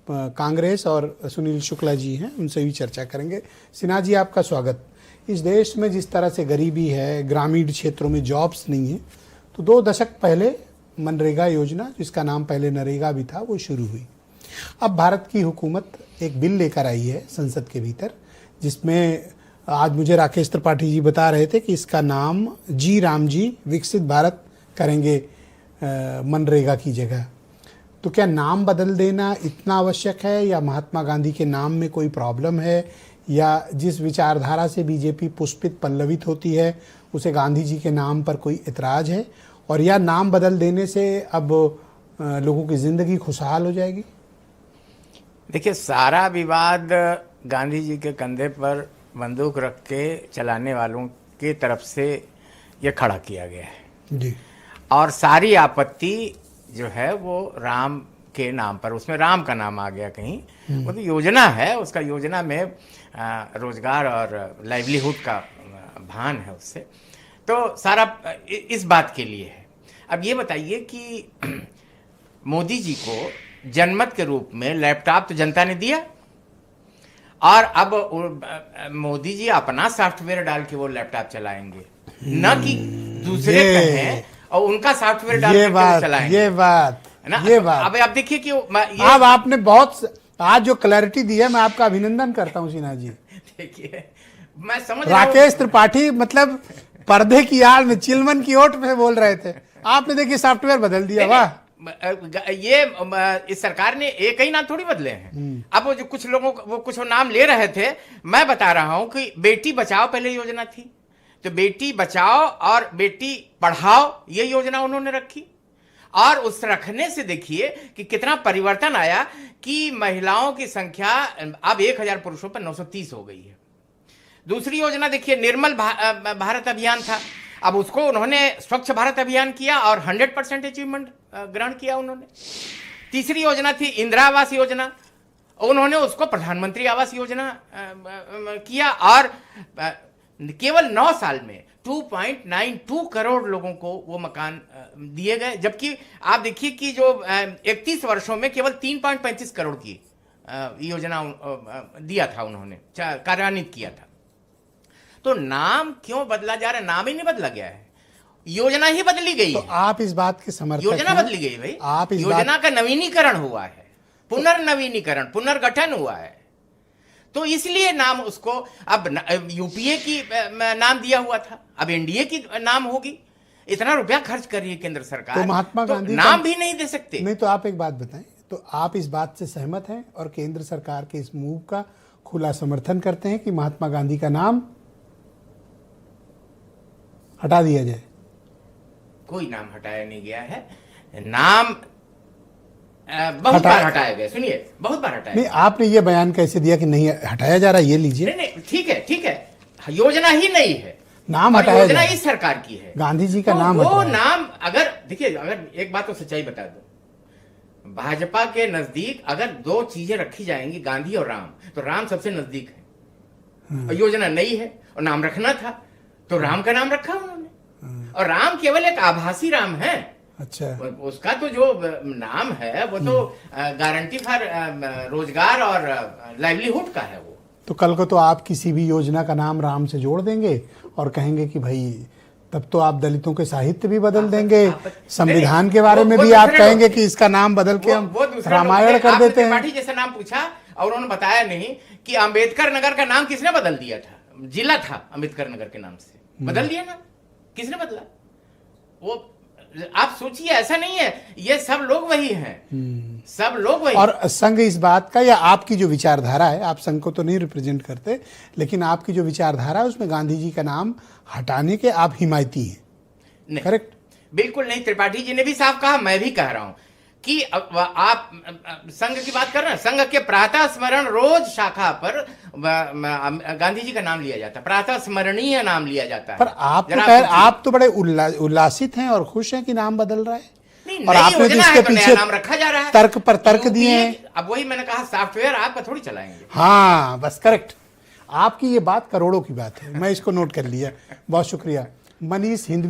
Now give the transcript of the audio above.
कांग्रेस और सुनील शुक्ला जी हैं, उनसे भी चर्चा करेंगे। सिन्हा जी, आपका स्वागत। इस देश में जिस तरह से गरीबी है, ग्रामीण क्षेत्रों में जॉब्स नहीं है, तो 2 दशक पहले मनरेगा योजना, जिसका नाम पहले नरेगा भी था, वो शुरू हुई। अब भारत की हुकूमत एक बिल लेकर आई है संसद के भीतर, जिसमें आज मुझे राकेश त्रिपाठी जी बता रहे थे कि इसका नाम जी राम जी विकसित भारत करेंगे मनरेगा की जगह। तो क्या नाम बदल देना इतना आवश्यक है, या महात्मा गांधी के नाम में कोई प्रॉब्लम है, या जिस विचारधारा से बीजेपी पुष्पित पल्लवित होती है उसे गांधी जी के नाम पर कोई इतराज है, और या नाम बदल देने से अब लोगों की ज़िंदगी खुशहाल हो जाएगी? देखिए, सारा विवाद गांधी जी के कंधे पर बंदूक रख के चलाने वालों की तरफ से ये खड़ा किया गया है जी। और सारी आपत्ति जो है वो राम के नाम पर, उसमें राम का नाम आ गया कहीं। वो तो योजना है, उसका योजना में रोजगार और लाइवलीहुड का भान है उससे, तो सारा इस बात के लिए है। अब ये बताइए कि मोदी जी को जनमत के रूप में लैपटॉप तो जनता ने दिया, और अब मोदी जी अपना सॉफ्टवेयर डाल के वो लैपटॉप चलाएंगे, न कि दूसरे कहें और उनका सॉफ्टवेयर डाल के वो चलाएंगे। ये बात है ना। ये बात अब आप देखिए कि अब आपने बहुत आज जो क्लैरिटी दी है, मैं आपका अभिनंदन करता हूं सिन्हा जी। देखिए, मैं समझ राकेश त्रिपाठी मतलब पर्दे की आड़ में चिलमन की ओट में बोल रहे थे, आपने देखिए सॉफ्टवेयर बदल दिया। वाह! ये इस सरकार ने एक ही नाम थोड़ी बदले हैं। अब वो जो कुछ लोगों वो कुछ नाम ले रहे थे, मैं बता रहा हूं कि बेटी बचाओ पहले योजना थी, तो बेटी बचाओ और बेटी पढ़ाओ ये योजना उन्होंने रखी, और उस रखने से देखिए कि कितना परिवर्तन आया कि महिलाओं की संख्या अब 1000 पुरुषों पर 930 हो गई है। दूसरी योजना देखिए, निर्मल भारत अभियान था, अब उसको उन्होंने स्वच्छ भारत अभियान किया और 100% अचीवमेंट ग्रहण किया उन्होंने। तीसरी योजना थी इंदिरा आवास योजना, उन्होंने उसको प्रधानमंत्री आवास योजना किया, और केवल 9 साल में 2.92 करोड़ लोगों को वो मकान दिए गए, जबकि आप देखिए कि जो 31 वर्षों में केवल 3.35 करोड़ की योजना दिया था, उन्होंने कार्यान्वित किया था। तो नाम क्यों बदला जा रहा है? नाम ही नहीं बदला गया है, योजना ही बदली गई तो है। आप इस बात के समर्थक योजना हैं? बदली गई भाई, आप इस योजना का नवीनीकरण हुआ है, पुनर्नवीनीकरण, पुनर्गठन हुआ है, तो इसलिए नाम उसको अब यूपीए की नाम दिया हुआ था, अब एनडीए की नाम होगी। इतना रुपया खर्च कर रही है केंद्र सरकार, तो महात्मा गांधी नाम भी नहीं दे सकते। नहीं, तो आप एक बात बताएं, तो आप इस बात से सहमत हैं और केंद्र सरकार के इस मूव का खुला समर्थन करते हैं कि महात्मा गांधी का नाम हटा दिया जाए? कोई नाम हटाया नहीं गया है, नाम बहुत बार हटाया गया। सुनिए, बहुत बार हटाया। नहीं, आपने ये बयान कैसे दिया कि नहीं हटाया जा रहा? ये लीजिए। नहीं, ठीक है, ठीक है, योजना ही नहीं है, नाम हटाया, योजना इस सरकार की है, गांधी जी का तो नाम वो नाम अगर देखिए, अगर एक बात तो सच्चाई बता दो, भाजपा के नजदीक अगर 2 चीजें रखी जाएंगी, गांधी और राम, तो राम सबसे नजदीक है, और योजना नई है और नाम रखना था, तो राम का नाम रखा उन्होंने, और राम केवल एक आभासी राम है। अच्छा, उसका तो जो नाम है वो तो गारंटी फॉर रोजगार और लाइवलीहुड का है वो। तो कल को तो आप किसी भी योजना का नाम राम से जोड़ देंगे और कहेंगे कि भाई, तब तो आप दलितों के साहित्य भी बदल देंगे, संविधान के बारे में भी आप कहेंगे कि इसका नाम बदल के हम रामायण कर देते हैं। त्रिपाठी जैसा नाम पूछा और उन्होंने बताया नहीं कि अंबेडकर नगर का नाम किसने बदल दिया था? जिला था अंबेडकर नगर के नाम से, बदल दिया ना, किसने बदला? वो आप सोचिए, ऐसा नहीं है, ये सब लोग वही हैं, सब लोग वही। और संघ इस बात का, या आपकी जो विचारधारा है, आप संघ को तो नहीं रिप्रेजेंट करते, लेकिन आपकी जो विचारधारा है उसमें गांधी जी का नाम हटाने के आप हिमायती हैं, करेक्ट? बिल्कुल नहीं, त्रिपाठी जी ने भी साफ कहा, मैं भी कह रहा हूं कि आप संघ की बात कर रहे हैं, संघ के प्रातः स्मरण रोज शाखा पर गांधी जी का नाम लिया जाता है, प्रातः स्मरणीय नाम लिया जाता है। पर आप तो बड़े उल्लासित हैं और खुश हैं कि नाम बदल रहा है, और आपने तो इसके पीछे नाम रखा जा रहा है, तर्क पर तर्क दिए हैं। अब वही मैंने कहा, सॉफ्टवेयर आपका थोड़ी चलाएंगे। हाँ, बस करेक्ट, आपकी ये बात करोड़ों की बात है, मैं इसको नोट कर लिया। बहुत शुक्रिया। मनीष हिंदवी।